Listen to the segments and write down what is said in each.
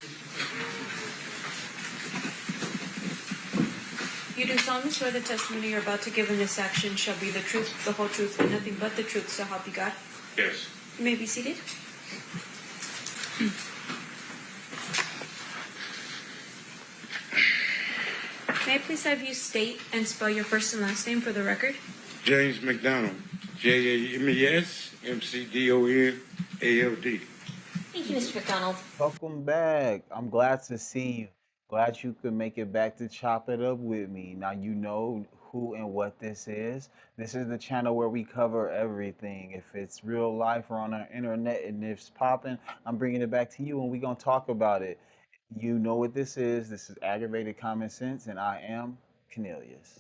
You do solemnly swear the testimony you're about to give in this action shall be the truth, the whole truth, and nothing but the truth, so help you God? Yes. You may be seated. May I please have you state and spell your first and last name for the record? James McDonald. JAMES McDonald. Thank you, Mr. McDonald. Welcome back. I'm glad to see you. Glad you could make it back to chop it up with me. Now you know who and what this is. This is the channel where we cover everything. If it's real life or on our internet and it's popping, I'm bringing it back to you and we're going to talk about it. You know what this is. This is Aggravated Common Sense, and I am Cornelius.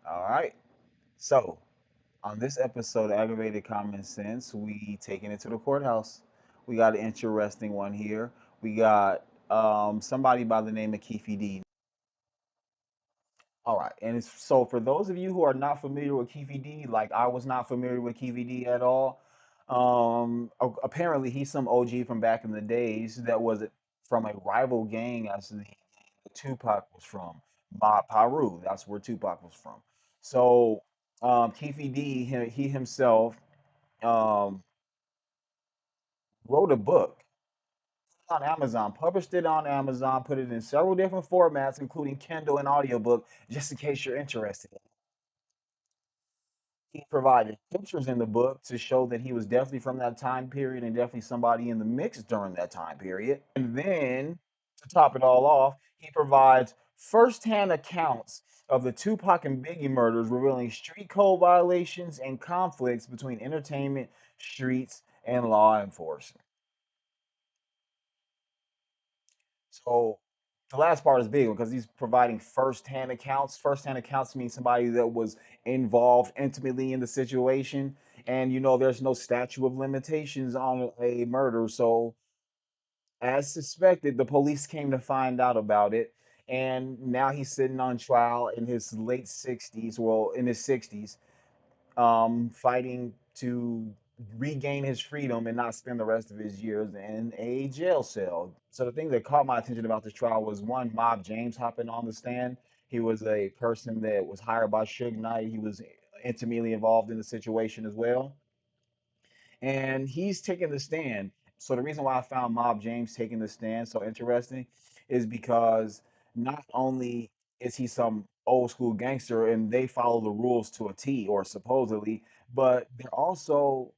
All right. So, on this episode of Aggravated Common Sense, we taking it to the courthouse. We got an interesting one here. We got somebody by the name of Keefe D. All right, and so for those of you who are not familiar with Keefe D, like I was not familiar with Keefe D at all. Apparently he's some OG from back in the days that was from a rival gang as the Tupac was from. Mob Piru, that's where Tupac was from. So Keefe D, he himself um, wrote a book on Amazon, published it on Amazon, put it in several different formats, including Kindle and audiobook, just in case you're interested. He provided pictures in the book to show that he was definitely from that time period and definitely somebody in the mix during that time period. And then, to top it all off, he provides firsthand accounts of the Tupac and Biggie murders, revealing street code violations and conflicts between entertainment, streets, and law enforcement. So the last part is big because he's providing firsthand accounts. Firsthand accounts means somebody that was involved intimately in the situation. And you know, there's no statute of limitations on a murder. So, as suspected, the police came to find out about it. And now he's sitting on trial in his late 60s, well, in his 60s, fighting to regain his freedom and not spend the rest of his years in a jail cell. So the thing that caught my attention about this trial was one, Mob James hopping on the stand. He was a person that was hired by Suge Knight. He was intimately involved in the situation as well, and he's taking the stand. So the reason why I found Mob James taking the stand so interesting is because not only is he some old school gangster and they follow the rules to a T or supposedly, but they're also,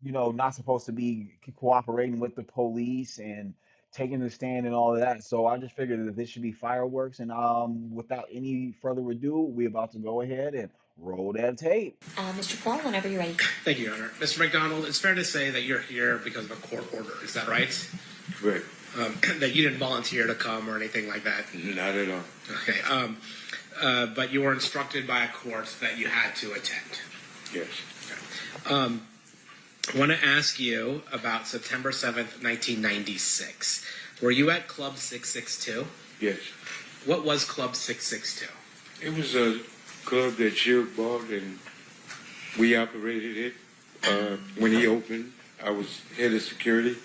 you know, not supposed to be cooperating with the police and taking the stand and all of that. So I just figured that this should be fireworks. And without any further ado, we're about to go ahead and roll that tape. Mr. Paul, whenever you're ready. Thank you, Your Honor. Mr. McDonald, it's fair to say that you're here because of a court order. Is that right? Correct. That you didn't volunteer to come or anything like that? Not at all. Okay. But you were instructed by a court that you had to attend. Yes. Okay. I want to ask you about September 7th, 1996. Were you at Club 662? Yes. What was Club 662? It was a club that Suge bought, and we operated it. When he opened, I was head of security.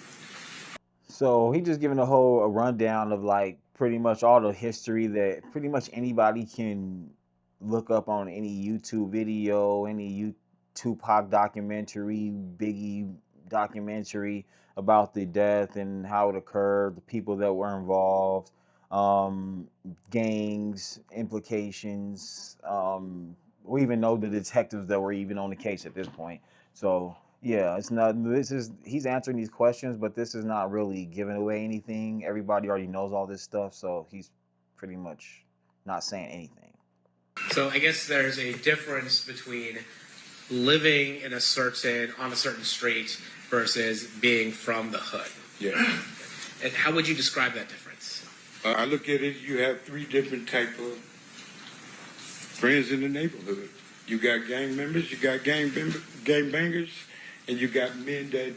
So he just giving a rundown of like pretty much all the history that pretty much anybody can look up on any YouTube video, any Tupac documentary, Biggie documentary about the death and how it occurred, the people that were involved, um, gangs, implications. We even know the detectives that were even on the case at this point. So yeah, it's not. This is he's answering these questions, but this is not really giving away anything. Everybody already knows all this stuff, so he's pretty much not saying anything. So I guess there's a difference between living on a certain street versus being from the hood. Yeah. And how would you describe that difference? I look at it, you have three different type of friends in the neighborhood. You got gang members, you got gang bangers, and you got men that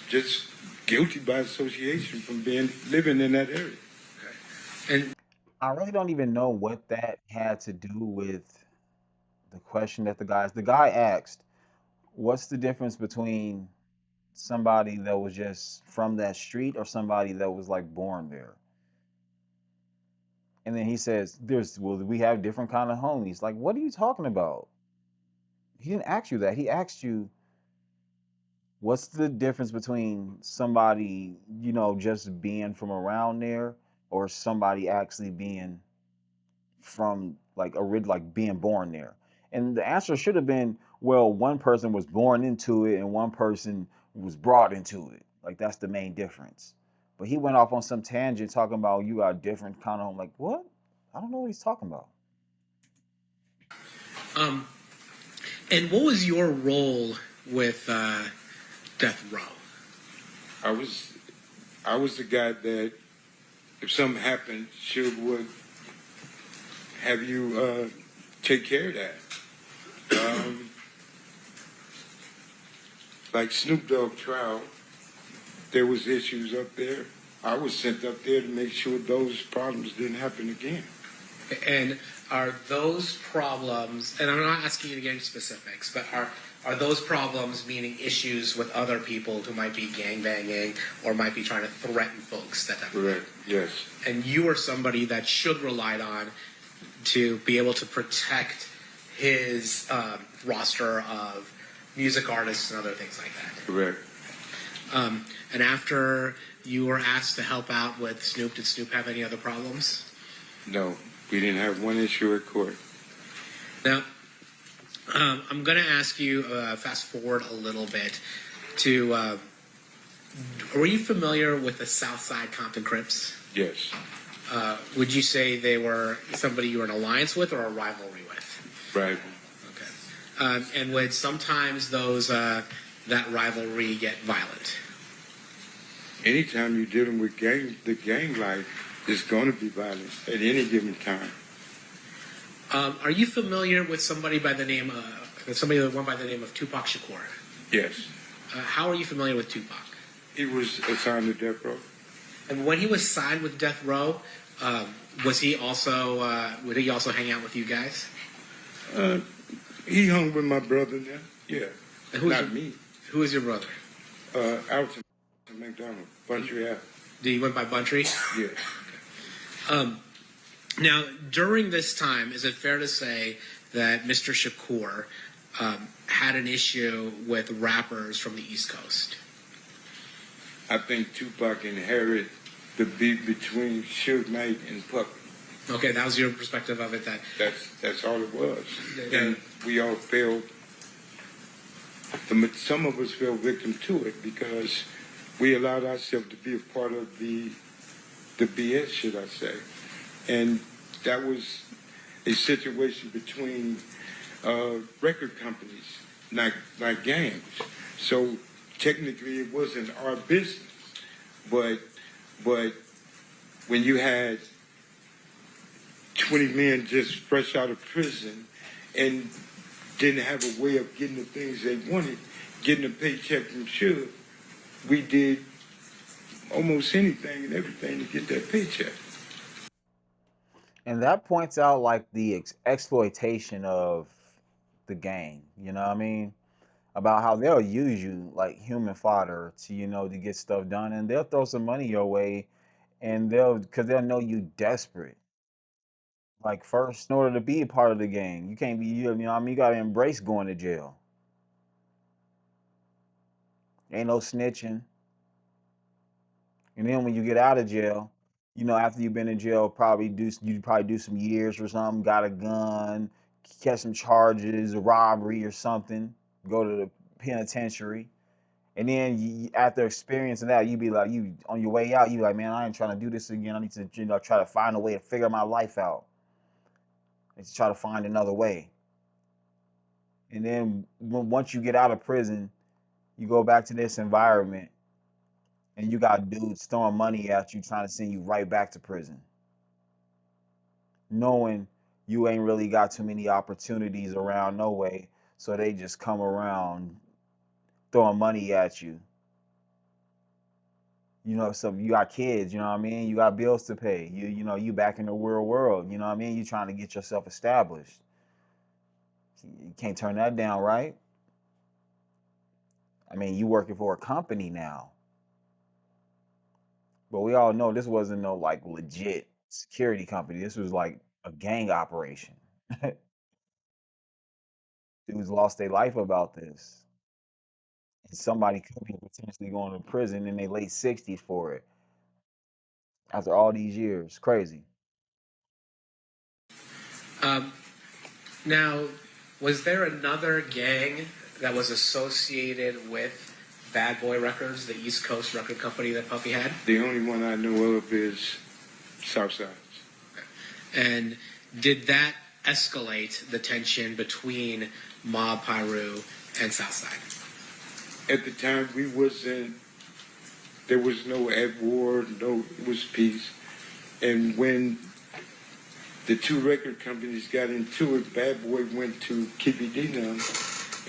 just guilty by association from living in that area. And I really don't even know what that had to do with the question that the guy asked. What's the difference between somebody that was just from that street or somebody that was like born there? And then he says, we have different kind of homies. Like, what are you talking about? He didn't ask you that. He asked you, what's the difference between somebody, just being from around there or somebody actually being from like being born there? And the answer should have been, well, one person was born into it and one person was brought into it. Like that's the main difference. But he went off on some tangent talking about you got different kind of. I'm like, what? I don't know what he's talking about. um, and what was your role with Death Row? I was the guy that if something happened, Suge would have you take care of that. Like Snoop Dogg trial, there was issues up there. I was sent up there to make sure those problems didn't happen again. And are those problems, and I'm not asking you to get into specifics, but are those problems meaning issues with other people who might be gangbanging or might be trying to threaten folks? That type of Correct. thing? Yes. And you are somebody that Suge relied on to be able to protect his roster of music artists and other things like that. Correct. And after you were asked to help out with Snoop, did Snoop have any other problems? No, we didn't have one issue at court. Now, I'm going to ask you, fast forward a little bit, to were you familiar with the Southside Compton Crips? Yes. Would you say they were somebody you were in alliance with or a rivalry with? Right. Okay. And would sometimes those that rivalry get violent? Anytime you're dealing with the gang life, it's going to be violent at any given time. Are you familiar with somebody that went by the name of Tupac Shakur? Yes. How are you familiar with Tupac? He was assigned to death row. And when he was signed with Death Row, would he also hang out with you guys? He hung with my brother now. Yeah. And who's Not me. Who is your brother? Alton McDonald, Buntry Ave. Did he went by Buntry? Yeah. Now, during this time, is it fair to say that Mr. Shakur had an issue with rappers from the East Coast? I think Tupac inherited the beef between Suge Knight and Puck. Okay, that was your perspective of it. That's all it was. Yeah. And we all fell. Some of us fell victim to it because we allowed ourselves to be a part of the BS, should I say. And that was a situation between record companies, not gangs. So technically it wasn't our business. But when you had 20 men just fresh out of prison and didn't have a way of getting the things they wanted, getting a paycheck from Suge, we did almost anything and everything to get that paycheck. And that points out like the exploitation of the gang. You know what I mean? About how they'll use you like human fodder to to get stuff done, and they'll throw some money your way, and because they'll know you desperate. Like first, in order to be a part of the gang, you can't be you know what I mean, you gotta embrace going to jail. Ain't no snitching. And then when you get out of jail, after you've been in jail, you probably do some years or something, got a gun, catch some charges, a robbery or something, go to the penitentiary. And then after experiencing that, you be like, you on your way out, you be like, man, I ain't trying to do this again. I need to, try to find a way to figure my life out. And to try to find another way. And then once you get out of prison, you go back to this environment, and you got dudes throwing money at you, trying to send you right back to prison, knowing you ain't really got too many opportunities around no way. So they just come around throwing money at you. You know, so you got kids, you know what I mean? You got bills to pay. You back in the real world, you know what I mean? You trying to get yourself established. You can't turn that down, right? I mean, you working for a company now. But we all know this wasn't no like legit security company. This was like a gang operation. Dudes lost their life about this. And somebody could be potentially going to prison in their late 60s for it after all these years. Crazy. Um, Now, was there another gang that was associated with Bad Boy Records, the East Coast record company that Puffy had? The only one I know of is Southside. And did that escalate the tension between Mob Piru and Southside? At the time, we wasn't. There was no at war. No, it was peace. And when the two record companies got into it, Bad Boy went to Keefe D now,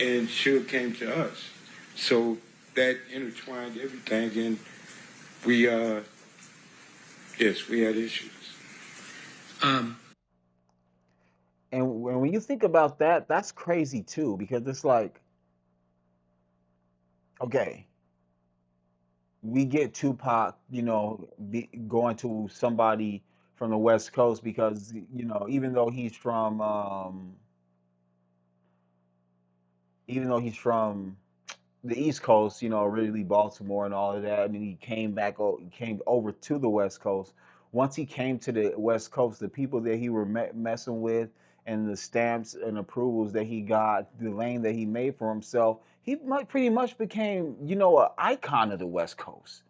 and Suge came to us. So that intertwined everything, and we, yes, we had issues. Um, And when you think about that, that's crazy too, because it's like, okay, we get Tupac, going to somebody from the West Coast because, even though he's from, the East Coast, originally Baltimore and all of that. I mean, he came over to the West Coast. Once he came to the West Coast, the people that he were messing with and the stamps and approvals that he got, the lane that he made for himself, he pretty much became, an icon of the West Coast.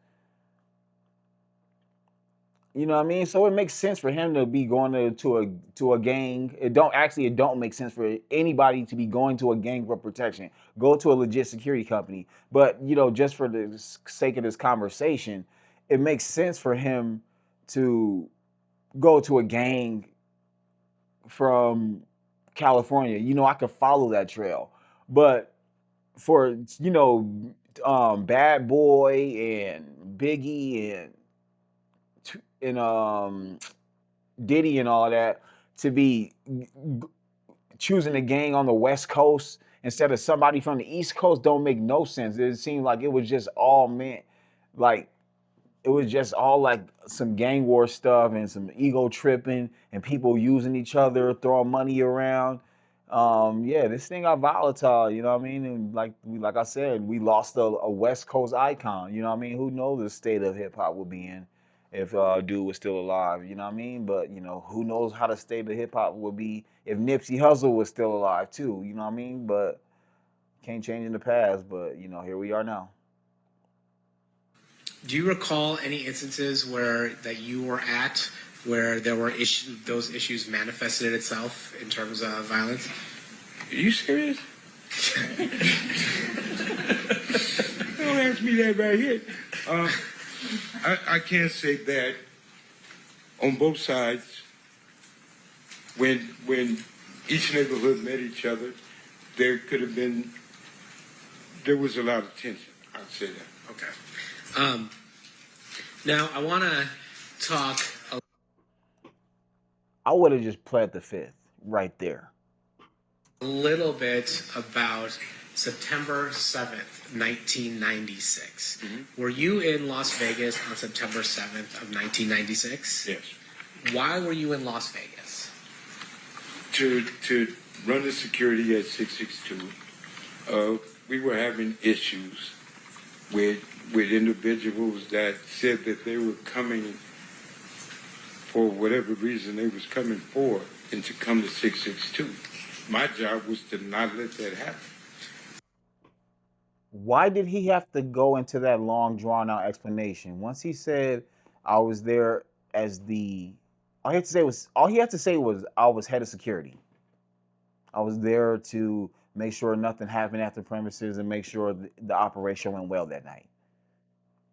You know what I mean? So it makes sense for him to be going to a gang. It don't make sense for anybody to be going to a gang for protection. Go to a legit security company. But just for the sake of this conversation, it makes sense for him to go to a gang from California. I could follow that trail. But for Bad Boy and Biggie and Diddy and all that to be choosing a gang on the West Coast instead of somebody from the East Coast don't make no sense. It seemed like it was just all meant like it was just all like some gang war stuff and some ego tripping and people using each other, throwing money around. Yeah, this thing got volatile, you know what I mean? And like I said, we lost a West Coast icon, you know what I mean? Who knows the state of hip hop would be in if dude was still alive, you know what I mean? But who knows how the state of hip hop would be if Nipsey Hussle was still alive too, you know what I mean? But can't change in the past, but here we are now. do you recall any instances where that you were at where there were those issues manifested itself in terms of violence? Are you serious? Don't ask me that right here. I can't say that on both sides. When each neighborhood met each other, there could have been. There was a lot of tension. I'd say that. Okay. Now I want to talk I would have just pled the fifth right there. a little bit about September 7th, 1996. Were you in Las Vegas on September 7th of 1996? Yes. Why were you in Las Vegas? To run the security at 662, we were having issues with individuals that said that they were coming for whatever reason they was coming for and to come to 662. My job was to not let that happen. Why did he have to go into that long drawn out explanation? Once he said I was there as the all he had to say was I was head of security. I was there to make sure nothing happened at the premises and make sure the operation went well that night.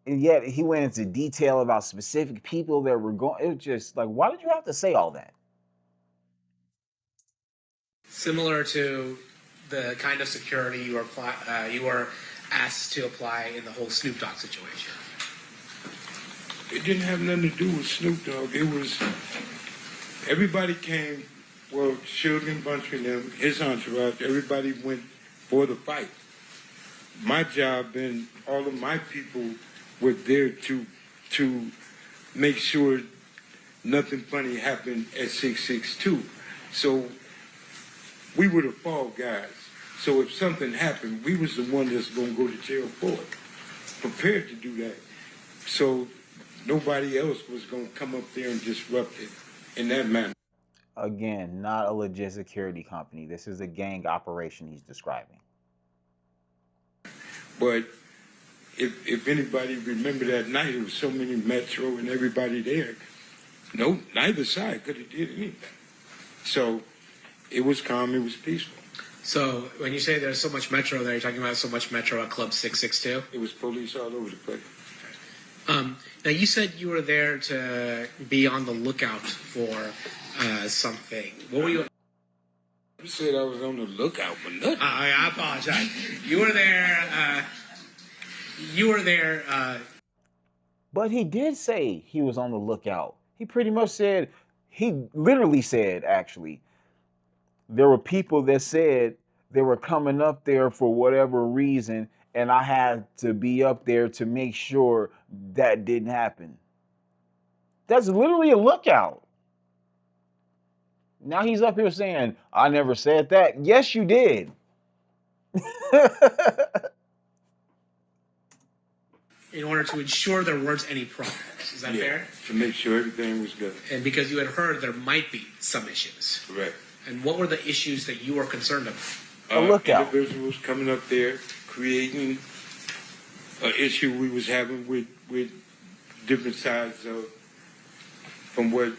And yet he went into detail about specific people that were going. It was just like, why did you have to say all that? Similar to the kind of security you were asked to apply in the whole Snoop Dogg situation. It didn't have nothing to do with Snoop Dogg. It was everybody came. Well, Suge and Bunch and them, his entourage, everybody went for the fight. My job and all of my people were there to make sure nothing funny happened at 662. So we were the fall guys. So if something happened, we was the one that's going to go to jail for it. Prepared to do that. So nobody else was going to come up there and disrupt it in that manner. Again, not a legit security company. This is a gang operation he's describing. But if anybody remember that night, there was so many Metro and everybody there. No, neither side could have did anything. So it was calm, it was peaceful. So when you say there's so much Metro there, you're talking about so much Metro at Club 662? It was police all over the place. Now you said you were there to be on the lookout for something. What were you? You said I was on the lookout for nothing. I apologize. You were there. You were there. But he did say he was on the lookout. He pretty much said, he literally said, actually, there were people that said they were coming up there for whatever reason, and I had to be up there to make sure that didn't happen. That's literally a lookout. Now he's up here saying, I never said that. Yes, you did. In order to ensure there weren't any problems. Is that fair? To make sure everything was good. And because you had heard there might be some issues. Correct. And what were the issues that you were concerned about? A lookout. Individuals coming up there, creating an issue we was having with different sides of from what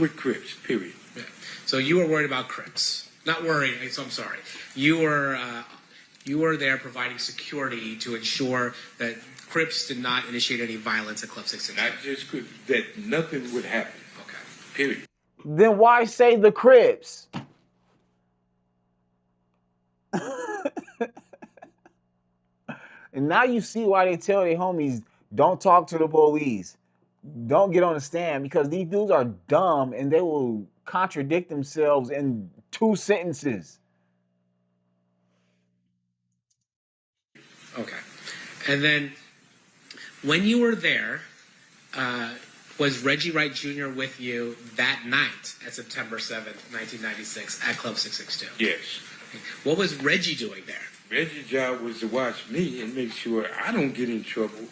with Crips, period. Yeah. So you were worried about Crips. Not worried, so I'm sorry. You were there providing security to ensure that Crips did not initiate any violence at Club 662. Not just Crips, that nothing would happen. Okay. Period. Then why say the Crips? And now you see why they tell their homies, don't talk to the police. Don't get on the stand, because these dudes are dumb and they will contradict themselves in 2 sentences. Okay. And then when you were there, was Reggie Wright Jr. with you that night at September 7th, 1996 at Club 662? Yes. What was Reggie doing there? Reggie's job was to watch me and make sure I don't get in trouble.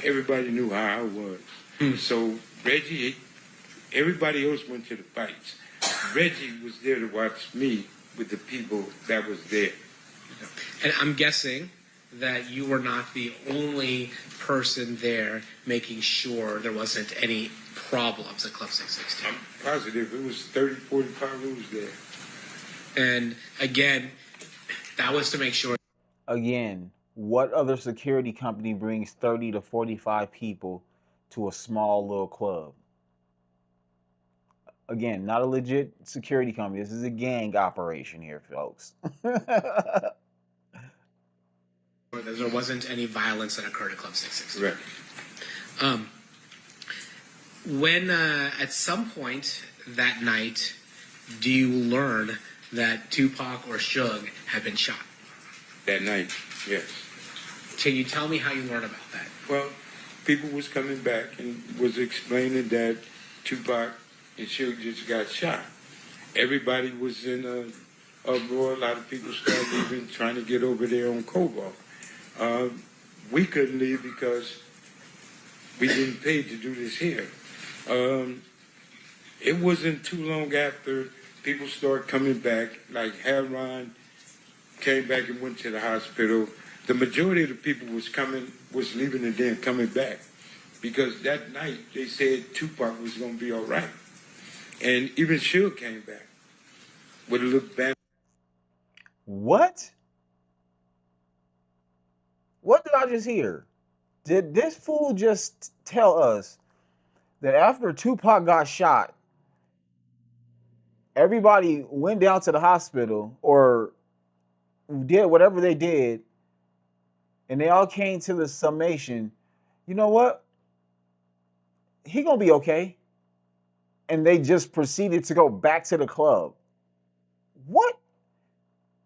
Everybody knew how I was. So Reggie, everybody else went to the fights. Reggie was there to watch me with the people that was there. And I'm guessing that you were not the only person there making sure there wasn't any problems at Club 662. I'm positive it was 30, 40 Parus there. And again, that was to make sure. Again, what other security company brings 30 to 45 people to a small little club? Again, not a legit security company. This is a gang operation here, folks. There wasn't any violence that occurred at Club 662. Right. When at some point that night, do you learn that Tupac or Suge had been shot? That night, yes. Can you tell me how you learned about that? Well, people was coming back and was explaining that Tupac and Suge just got shot. Everybody was in a uproar. A lot of people started leaving, trying to get over there on Cobalt. We couldn't leave because we didn't pay to do this here. It wasn't too long after people started coming back, like Heron came back and went to the hospital. The majority of the people was leaving and then coming back, because that night they said Tupac was going to be all right. And even Suge came back with a little band. What? What did I just hear? Did this fool just tell us that after Tupac got shot, Everybody went down to the hospital or did whatever they did, and they all came to the summation. You know what? He gonna be okay. And they just proceeded to go back to the club. What?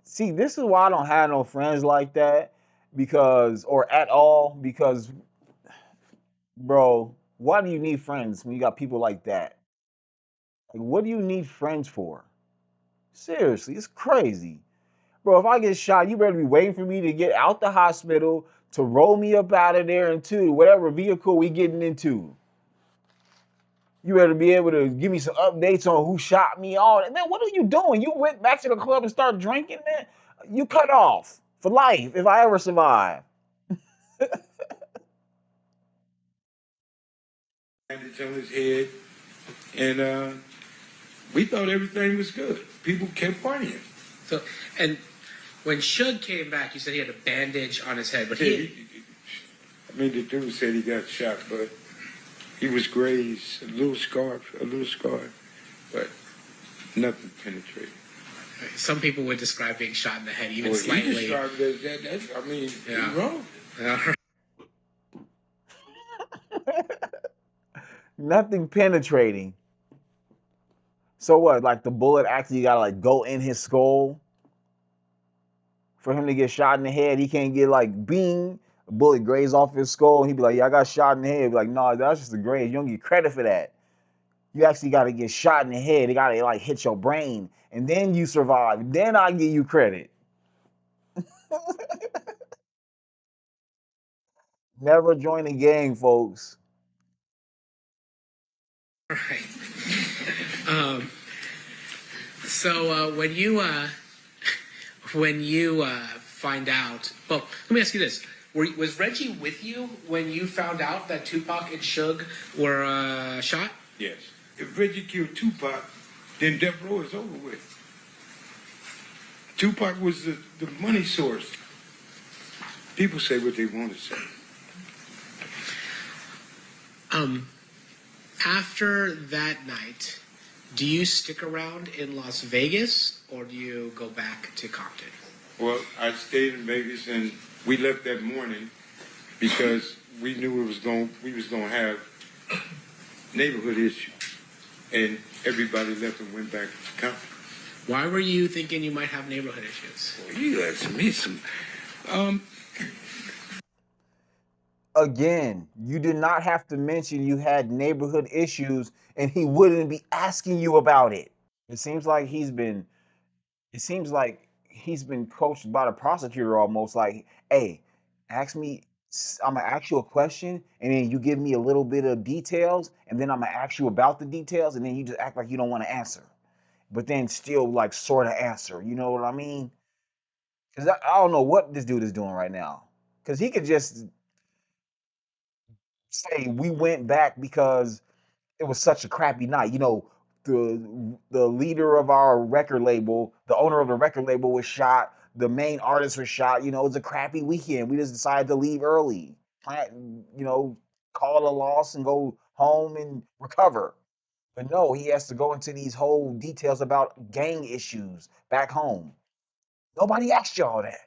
See, this is why I don't have no friends like that, because or at all, because bro, why do you need friends when you got people like that? Like, what do you need friends for? Seriously, it's crazy. Bro, if I get shot, you better be waiting for me to get out the hospital to roll me up out of there into whatever vehicle we getting into. You better be able to give me some updates on who shot me. All that. Man, what are you doing? You went back to the club and started drinking, man? You cut off for life if I ever survive. Bandage on his head, and we thought everything was good. People kept partying. So, and when Suge came back, you said he had a bandage on his head, but Yeah, he. I mean, the dude said he got shot, but he was grazed, a little scar, but nothing penetrated. Some people would describe being shot in the head, even Well, he slightly. described it as that. That's, I mean, Yeah. he's wrong. Nothing penetrating. So what? Like the bullet actually gotta like go in his skull for him to get shot in the head. He can't get like bing, a bullet graze off his skull, and he'd be like, "Yeah, I got shot in the head." Be like, "No, that's just a graze. You don't get credit for that. You actually got to get shot in the head. It got to like hit your brain, and then you survive. Then I give you credit." Never join a gang, folks. Right. Um, so when you find out, well, let me ask you this: was Reggie with you when you found out that Tupac and Suge were shot? Yes. If Reggie killed Tupac, then Death Row is over with. Tupac was the money source. People say what they want to say. After that night, do you stick around in Las Vegas or do you go back to Compton? Well, I stayed in Vegas, and we left that morning because we knew we was going to have neighborhood issues, and everybody left and went back to Compton. Why were you thinking you might have neighborhood issues? Well, you asking me some. Again, you did not have to mention you had neighborhood issues, and he wouldn't be asking you about it. It seems like he's been. It seems like he's been coached by the prosecutor almost. Like, hey, ask me. I'm gonna ask you a question, and then you give me a little bit of details, and then I'm gonna ask you about the details, and then you just act like you don't want to answer, but then still like sort of answer. You know what I mean? Because I don't know what this dude is doing right now. Because he could just say we went back because it was such a crappy night. You know, the leader of our record label, the owner of the record label was shot. The main artist was shot. You know, it was a crappy weekend. We just decided to leave early. You know, call a loss and go home and recover. But no, he has to go into these whole details about gang issues back home. Nobody asked y'all that.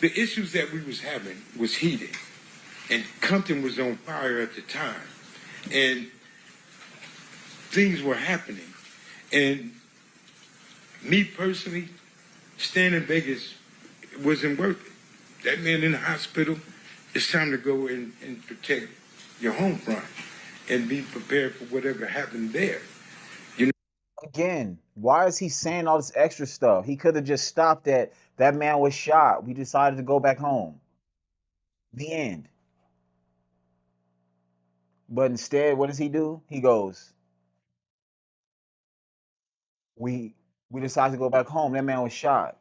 The issues that we was having was heated, and Compton was on fire at the time, and things were happening. And me personally, staying in Vegas wasn't worth it. That man in the hospital, it's time to go and protect your home front and be prepared for whatever happened there. Again, why is he saying all this extra stuff? He could have just stopped at that man was shot. We decided to go back home. The end. But instead, what does he do? He goes, "We we decided to go back home. That man was shot.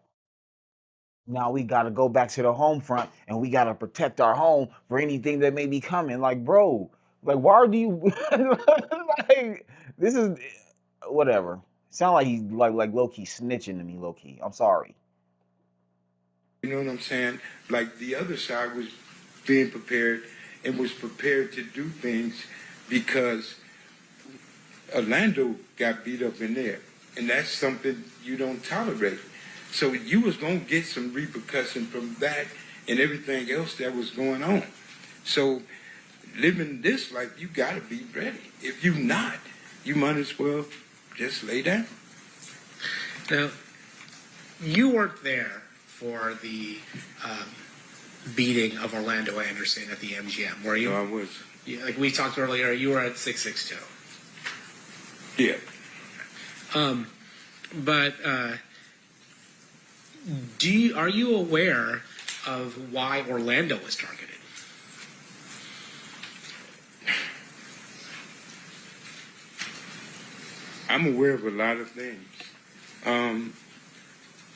Now we gotta go back to the home front and we gotta protect our home for anything that may be coming." Like, bro, like why do you like this is whatever. Sound like he's like low key snitching to me, low key. I'm sorry. You know what I'm saying? Like the other side was being prepared and was prepared to do things because Orlando got beat up in there, and that's something you don't tolerate. So you was gonna get some repercussion from that and everything else that was going on. So living this life, you gotta be ready. If you not, you might as well just lay down. Now, you weren't there for the beating of Orlando Anderson at the MGM, were you? So I was, Like we talked earlier, you were at 662. yeah. But are you aware of why Orlando was targeted? I'm aware of a lot of things.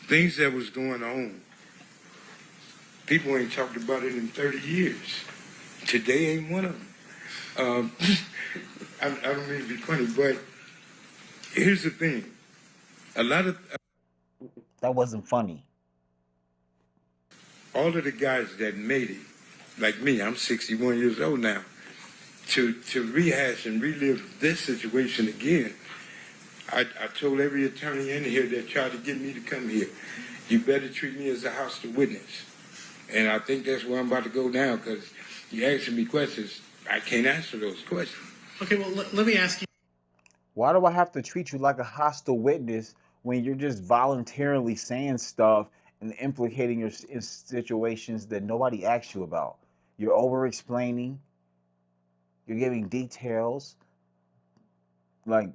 Things that was going on. People ain't talked about it in 30 years. Today ain't one of them. I don't mean to be funny, but here's the thing. A lot of That wasn't funny. all of the guys that made it, like me, I'm 61 years old now, to rehash and relive this situation again. I told every attorney in here that tried to get me to come here, you better treat me as a hostile witness. And I think that's where I'm about to go now, because you asking me questions, I can't answer those questions. Okay, well, let me ask you. Why do I have to treat you like a hostile witness when you're just voluntarily saying stuff and implicating your in situations that nobody asked you about? You're over explaining, you're giving details. Like,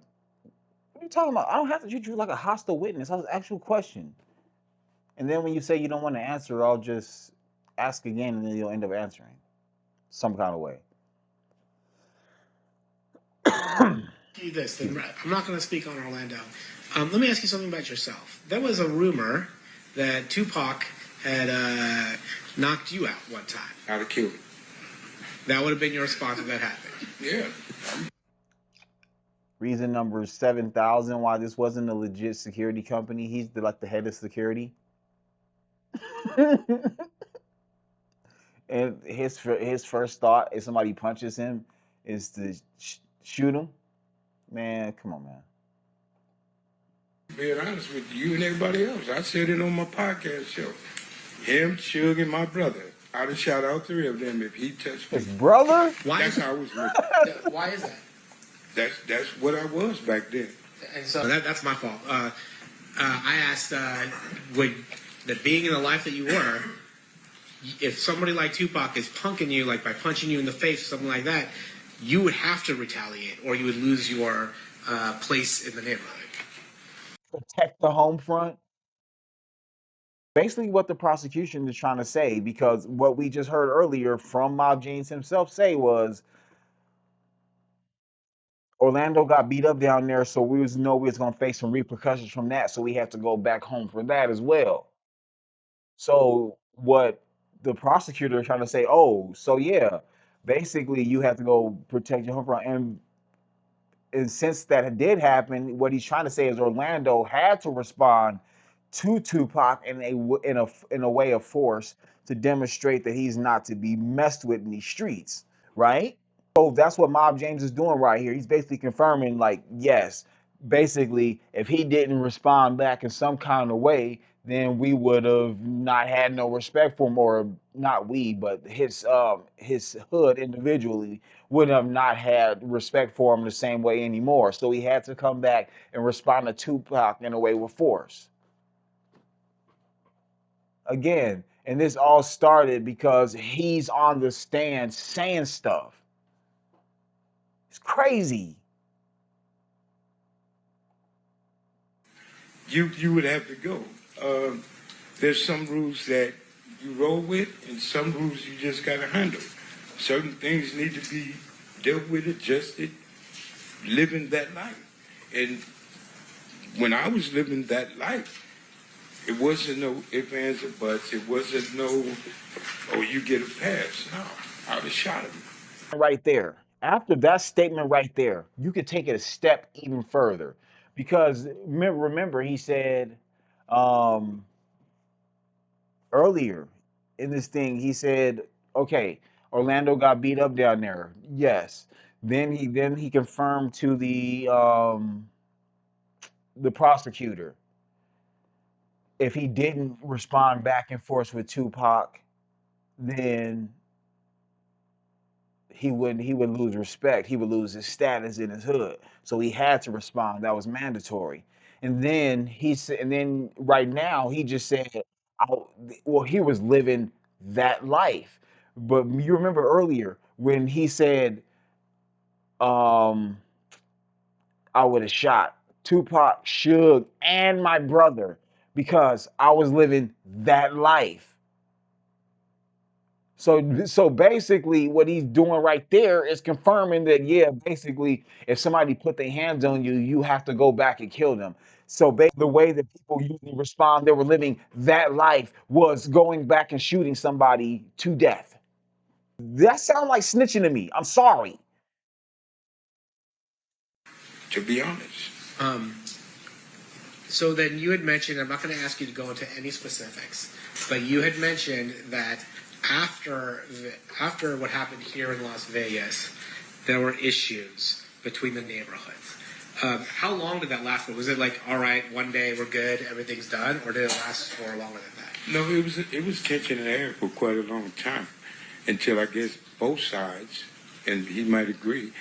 what are you talking about? I don't have to treat you like a hostile witness. That was an actual question. And then when you say you don't want to answer, I'll just ask again and then you'll end up answering some kind of way. You this, then I'm not going to speak on Orlando. Let me ask you something about yourself. There was a rumor that Tupac had knocked you out one time. I'd have killed him. That would have been your response if that happened. Yeah. Reason number 7,000 why this wasn't a legit security company. He's like the head of security. And his first thought if somebody punches him is to shoot him. Man, come on, man. Being honest with you and everybody else, I said it on my podcast show. Him, Suge, and my brother. I'd have shot all three of them if he touched me. His brother? Why That's is how I was looking. Why is that? That's what I was back then. And so that's my fault. I asked, would that being in the life that you were, if somebody like Tupac is punking you, like by punching you in the face or something like that, you would have to retaliate, or you would lose your place in the neighborhood. Protect the home front. Basically, what the prosecution is trying to say, because what we just heard earlier from Mob James himself say was Orlando got beat up down there, so we was know we was gonna face some repercussions from that, so we have to go back home for that as well. So what the prosecutor is trying to say, oh, so yeah, basically you have to go protect your home front, and since that did happen, what he's trying to say is Orlando had to respond to Tupac in a way of force to demonstrate that he's not to be messed with in these streets, right? So that's what Mob James is doing right here. He's basically confirming, like, yes, basically, if he didn't respond back in some kind of way, then we would have not had no respect for him, or not we, but his hood individually would have not had respect for him the same way anymore. So he had to come back and respond to Tupac in a way with force. Again, and this all started because he's on the stand saying stuff. It's crazy. You would have to go. There's some rules that you roll with, and some rules you just gotta handle. Certain things need to be dealt with, adjusted, living that life. And when I was living that life, it wasn't no ifs, ands, or buts. It wasn't no, oh, you get a pass. No, I would have shot him. Right there. After that statement right there, you could take it a step even further. Because remember he said um, earlier in this thing, he said, okay, Orlando got beat up down there. Yes. Then he confirmed to the prosecutor if he didn't respond back and forth with Tupac, then he would lose respect. He would lose his status in his hood. So he had to respond. That was mandatory. And then he said, and then right now he just said, I, well, he was living that life. But you remember earlier when he said, um, I would have shot Tupac, Suge, and my brother because I was living that life. So basically, what he's doing right there is confirming that, yeah, basically, if somebody put their hands on you, you have to go back and kill them. So the way that people usually respond, they were living that life, was going back and shooting somebody to death. That sounds like snitching to me. I'm sorry. To be honest. So then you had mentioned, I'm not going to ask you to go into any specifics, but you had mentioned that after what happened here in Las Vegas, there were issues between the neighborhoods. How long did that last for? Was it like, all right, one day we're good, everything's done, or did it last for longer than that? No, it was tension in the air for quite a long time until I guess both sides, and he might agree,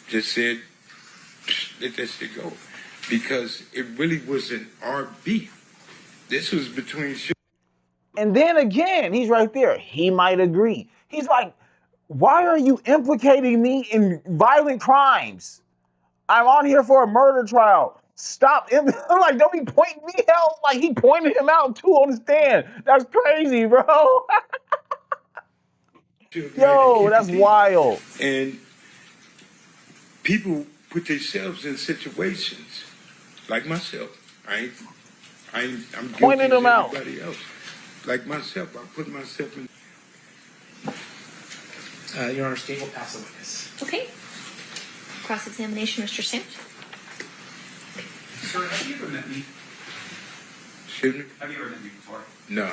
just said, let that shit go. Because it really wasn't our beef. This was between And then again, he's right there. He might agree. He's like, why are you implicating me in violent crimes? I'm on here for a murder trial. Stop him. Like, don't be pointing me out. Like, he pointed him out too on the stand. That's crazy, bro. Yo, that's Keefe D. wild. And people put themselves in situations like myself. I'm guilty Pointing as him out. everybody else. Like myself, I put myself in. Your Honor, State will pass the witness. Okay. Cross-examination, Mr. Sims. Sir, have you ever met me? Excuse me? Have you ever met me before? No.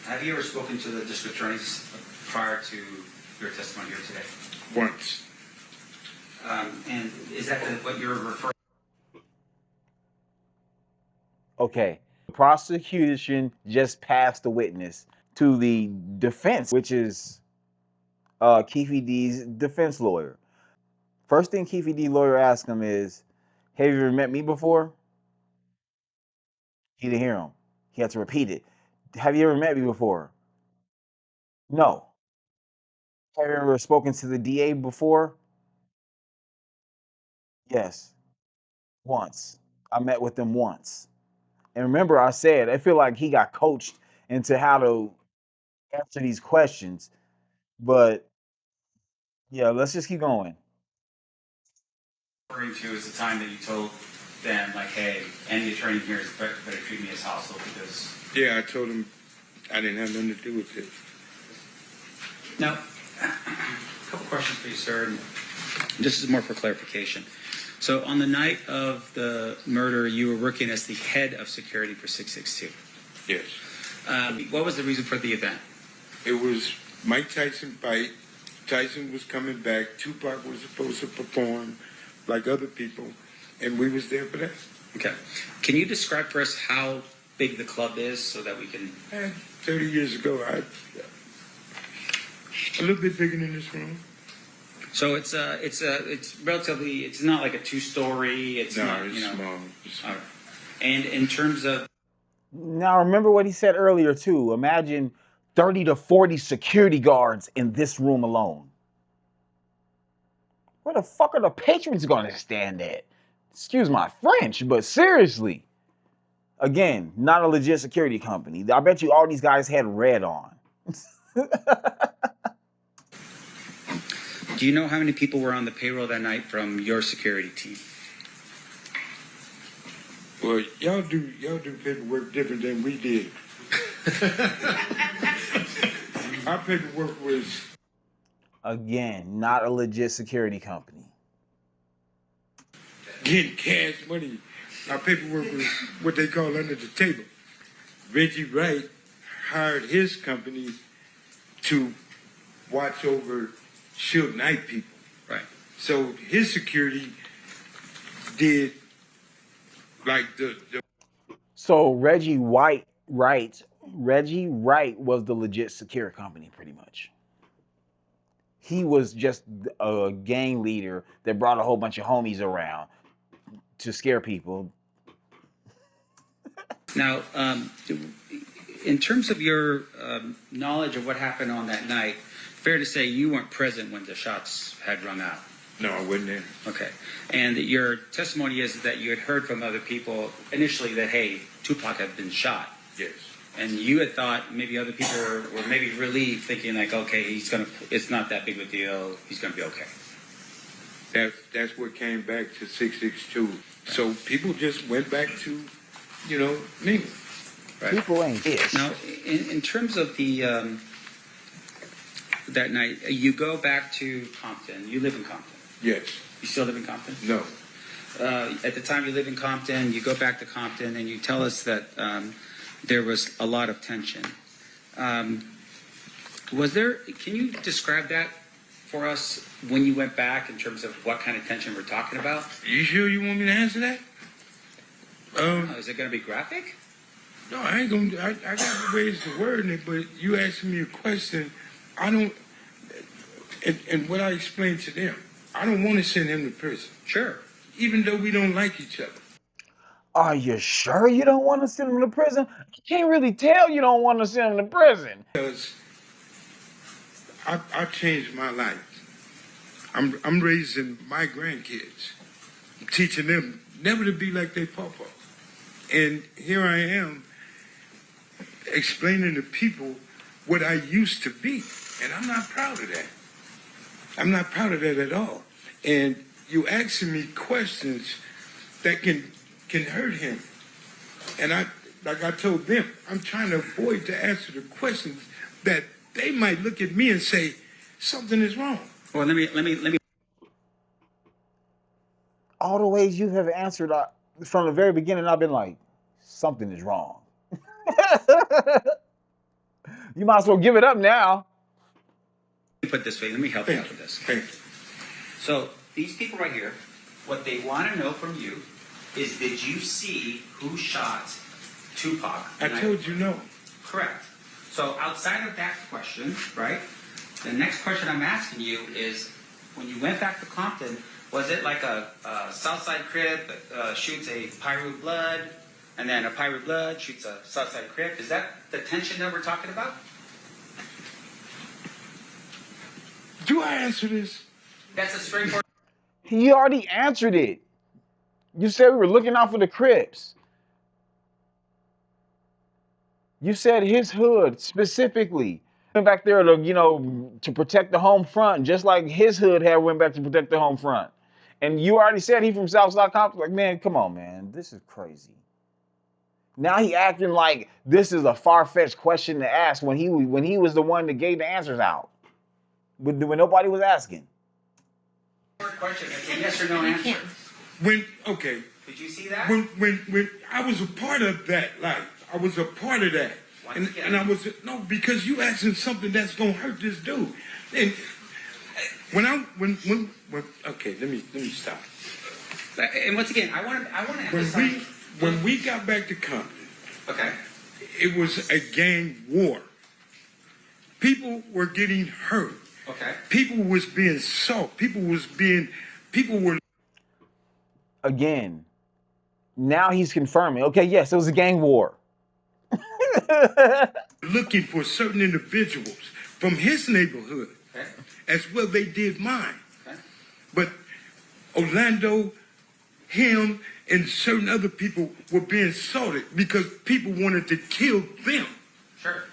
Have you ever spoken to the district attorneys prior to your testimony here today? Once. And is that what you're referring? Okay. The prosecution just passed the witness to the defense, which is Keefe D's defense lawyer. First thing Keefe D lawyer asked him is, have you ever met me before? He didn't hear him. He had to repeat it. Have you ever met me before? No. Have you ever spoken to the DA before? Yes. Once. I met with him once. And remember, I said, I feel like he got coached into how to answer these questions. But yeah, let's just keep going. Referring to is the time that you told them, like, hey, any attorney here is better treat me as hostile because. Yeah, I told him I didn't have nothing to do with it. Now, a couple questions for you, sir. And this is more for clarification. So, on the night of the murder, you were working as the head of security for 662. Yes. What was the reason for the event? It was Mike Tyson fight. Tyson was coming back. Tupac was supposed to perform like other people, and we was there for that. Okay. Can you describe for us how big the club is so that we can... 30 years ago, a little bit bigger than this room. So it's relatively, it's not like a two-story. It's No, not, it's you know. small. It's small. All right. And in terms of... Now, remember what he said earlier, too. Imagine 30 to 40 security guards in this room alone. Where the fuck are the patrons going to stand at? Excuse my French, but seriously. Again, not a legit security company. I bet you all these guys had red on. Do you know how many people were on the payroll that night from your security team? Well, y'all do paperwork different than we did. Our paperwork was Again, not a legit security company. getting cash money. Our paperwork was what they call under the table. Reggie Wright hired his company to watch over Suge Knight people. Right. So his security did like the So Reggie Wright was the legit secure company, pretty much. He was just a gang leader that brought a whole bunch of homies around to scare people. Now, in terms of your knowledge of what happened on that night, fair to say you weren't present when the shots had rung out. No, I wasn't there. Okay. And your testimony is that you had heard from other people initially that, hey, Tupac had been shot. Yes. And you had thought maybe other people were maybe relieved, thinking like, okay, it's not that big of a deal. He's gonna be okay. That's what came back to 662. So people just went back to, me. Right. People ain't this. Now, in terms of the that night, you go back to Compton. You live in Compton. Yes. You still live in Compton? No. At the time you live in Compton, you go back to Compton, and you tell us that there was a lot of tension. Was there? Can you describe that for us when you went back in terms of what kind of tension we're talking about? You sure you want me to answer that? Is it going to be graphic? No, I ain't gonna. I got to raise the word in it, but you asking me a question. I don't. And what I explained to them, I don't want to send him to prison. Sure. Even though we don't like each other. Are you sure you don't want to send him to prison? I can't really tell you don't want to send him to prison. Because I've changed my life. I'm raising my grandkids. I'm teaching them never to be like their papa. And here I am explaining to people what I used to be. And I'm not proud of that. I'm not proud of that at all. And you asking me questions that can hurt him. And like I told them, I'm trying to avoid to answer the questions that they might look at me and say, something is wrong. Well, let me. All the ways you have answered from the very beginning, I've been like, something is wrong. You might as well give it up now. Put it this way. Let me help you out with this. Thank you. So these people right here, what they want to know from you is, did you see who shot Tupac? I told you no. Correct. So outside of that question, right, the next question I'm asking you is, when you went back to Compton, was it like a Southside Crip that shoots a Pyru Blood, and then a Pyru Blood shoots a Southside Crip? Is that the tension that we're talking about? Do I answer this? That's a straightforward. He already answered it. You said we were looking out for the Crips. You said his hood specifically went back there to protect the home front, just like his hood had went back to protect the home front. And you already said he from Southside Compton. Like, man, come on, man, this is crazy. Now he acting like this is a far-fetched question to ask when he was the one that gave the answers out, when nobody was asking. Question. It's a yes or no answer. Okay. Did you see that? When I was a part of that life, I was a part of that. And I was, no, because you asking something that's going to hurt this dude. And okay, let me stop. And once again, I want to emphasize. When we got back to Compton, Okay. it was a gang war. People were getting hurt. Okay. People was being sold. People were. Again, now he's confirming. Okay, yes, it was a gang war. Looking for certain individuals from his neighborhood, Okay. as well they did mine. Okay. But Orlando, him, and certain other people were being assaulted because people wanted to kill them. Sure.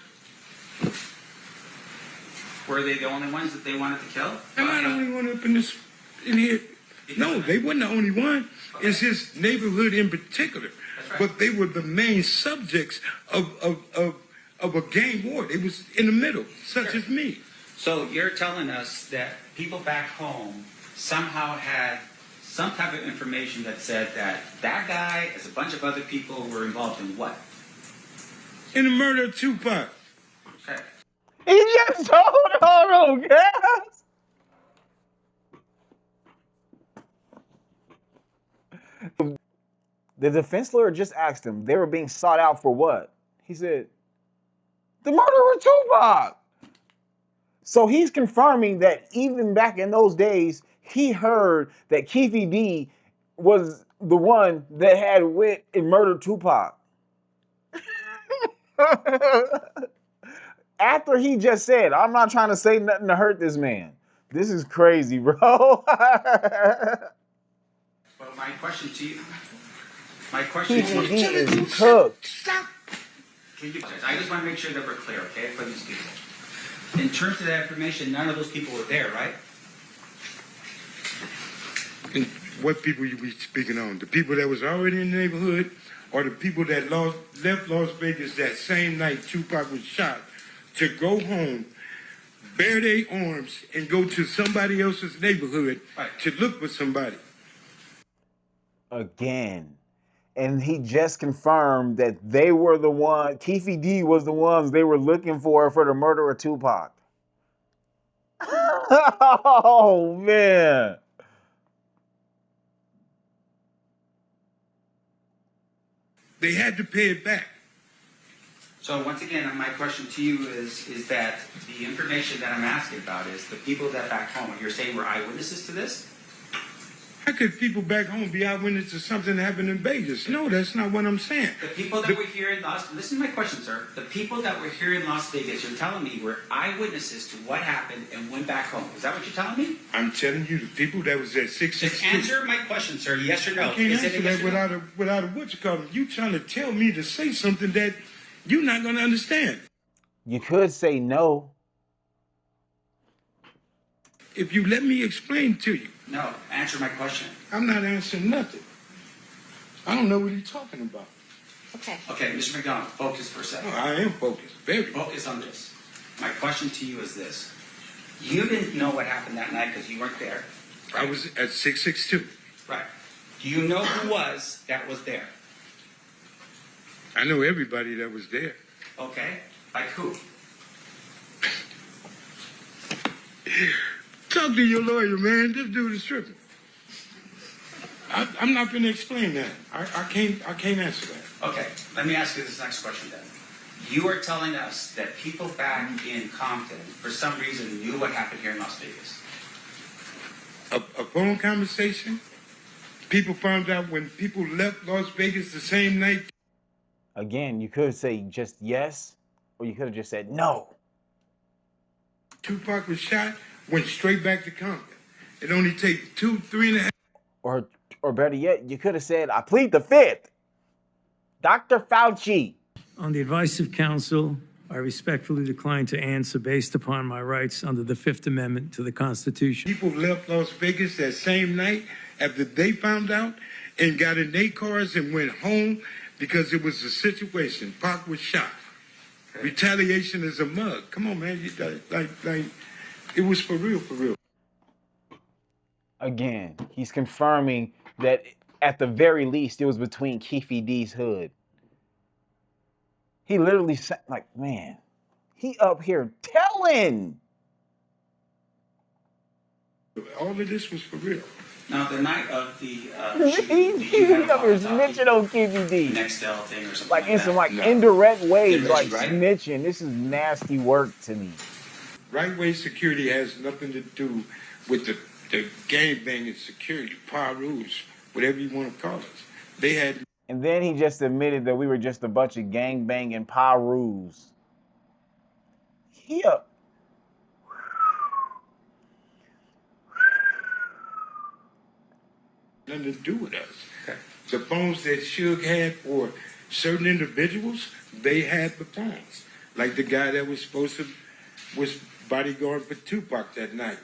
Were they the only ones that they wanted to kill? Am I the only one up in here? No, they weren't the only one. Okay. It's his neighborhood in particular. That's right. But they were the main subjects of a gang war. They was in the middle, such Sure. as me. So you're telling us that people back home somehow had some type of information that said that that guy, as a bunch of other people, were involved in what? In the murder of Tupac. Okay. He just told her, guys. The defense lawyer just asked him, they were being sought out for what? He said, the murder of Tupac. So he's confirming that even back in those days, he heard that Keefe D was the one that had went and murdered Tupac. After he just said, I'm not trying to say nothing to hurt this man. This is crazy, bro. Well, my question to you Keefe is, D is cooked. Stop. I just want to make sure that we're clear, okay, for these people. In terms of that information, none of those people were there, right? And what people you be speaking on? The people that was already in the neighborhood, or the people that left Las Vegas that same night Tupac was shot to go home, bare their arms, and go to somebody else's neighborhood to look for somebody? Again. And he just confirmed that they were the one, Keefe D was the ones they were looking for the murder of Tupac. Oh, man. They had to pay it back. So once again, my question to you is that the information that I'm asking about is the people that back home, you're saying were eyewitnesses to this? How could people back home be eyewitnesses to something that happened in Vegas? No, that's not what I'm saying. The people that were here in listen to my question, sir. The people that were here in Las Vegas, you're telling me were eyewitnesses to what happened and went back home. Is that what you're telling me? I'm telling you, the people that was at 662. Just answer my question, sir. Yes or no? I can't answer that without a what you call it. You trying to tell me to say something that you're not going to understand. You could say no. If you let me explain to you. No, answer my question. I'm not answering nothing. I don't know what he's talking about. Okay. Okay, Mr. McDonald, focus for a second. No, I am focused. Very. Focus on this. My question to you is this. You didn't know what happened that night because you weren't there. I was at 662. Right. Do you know who that was there? I know everybody that was there. Okay. Like who? Talk to your lawyer, man. This dude is tripping. I'm not going to explain that. I can't answer that. Okay. Let me ask you this next question then. You are telling us that people back in Compton, for some reason, knew what happened here in Las Vegas. A phone conversation? People found out when people left Las Vegas the same night. Again, you could say just yes, or you could have just said no. Tupac was shot, went straight back to Compton. It only takes 2, 3.5. Or better yet, you could have said, I plead the fifth. Dr. Fauci. On the advice of counsel, I respectfully decline to answer based upon my rights under the Fifth Amendment to the Constitution. People left Las Vegas that same night after they found out and got in their cars and went home because it was a situation. Pac was shot. Okay. Retaliation is a mug. Come on, man. It was for real, for real. Again, he's confirming that at the very least it was between Keefe D's hood. He literally said, like, man, he up here telling. All of this was for real. Now, the night of the He up here snitching on Keefe D. Nextel thing or something like in some that. indirect ways, like right? snitching. This is nasty work to me. Right way security has nothing to do with the gangbanging security, power rules, whatever you want to call it. They had. And then he just admitted that we were just a bunch of gangbanging Pirus. He up. Nothing to do with us. Okay. The phones that Suge had for certain individuals, they had the phones. Like the guy that was bodyguard for Tupac that night.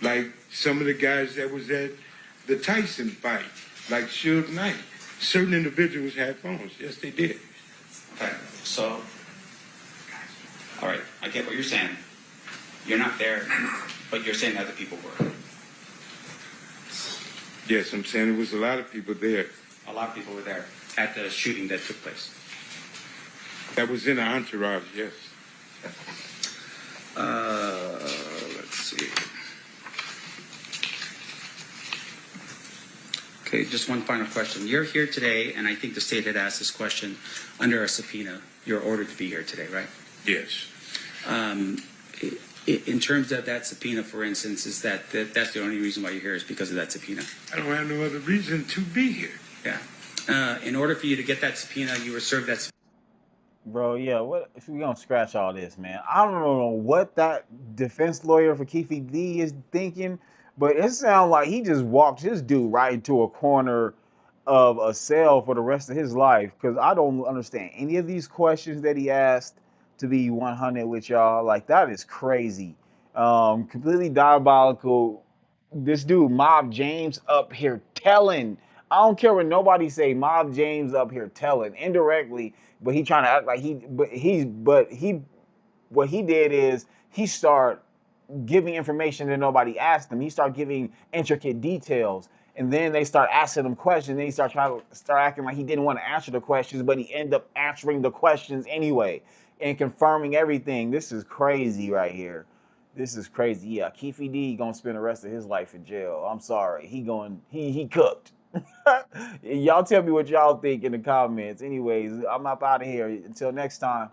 Like some of the guys that was at the Tyson fight, like Suge Knight. Certain individuals had phones. Yes, they did. Okay, so, all right, I get what you're saying. You're not there, but you're saying other people were. Yes, I'm saying there was a lot of people there. A lot of people were there at the shooting that took place. That was in the entourage, yes. Let's see. Okay, just one final question. You're here today, and I think the state had asked this question under a subpoena. You're ordered to be here today, right? Yes. In terms of that subpoena, for instance, is that's the only reason why you're here is because of that subpoena? I don't have no other reason to be here. Yeah. In order for you to get that subpoena, you were served that. Bro, yeah, what if we gonna scratch all this, man? I don't know what that defense lawyer for Keefe D is thinking, but it sounds like he just walked his dude right into a corner of a cell for the rest of his life. Because I don't understand any of these questions that he asked, to be 100 with y'all. Like, that is crazy. Completely diabolical. This dude, Mob James, up here telling. I don't care what nobody say. Mob James up here telling indirectly, but he trying to act like what he did is he start giving information that nobody asked him. He start giving intricate details, and then they start asking him questions. Then he start acting like he didn't want to answer the questions, but he ended up answering the questions anyway and confirming everything. This is crazy right here. This is crazy. Yeah, Keefe D gonna spend the rest of his life in jail. I'm sorry. He cooked. Y'all tell me what y'all think in the comments. Anyways, I'm up out of here. Until next time.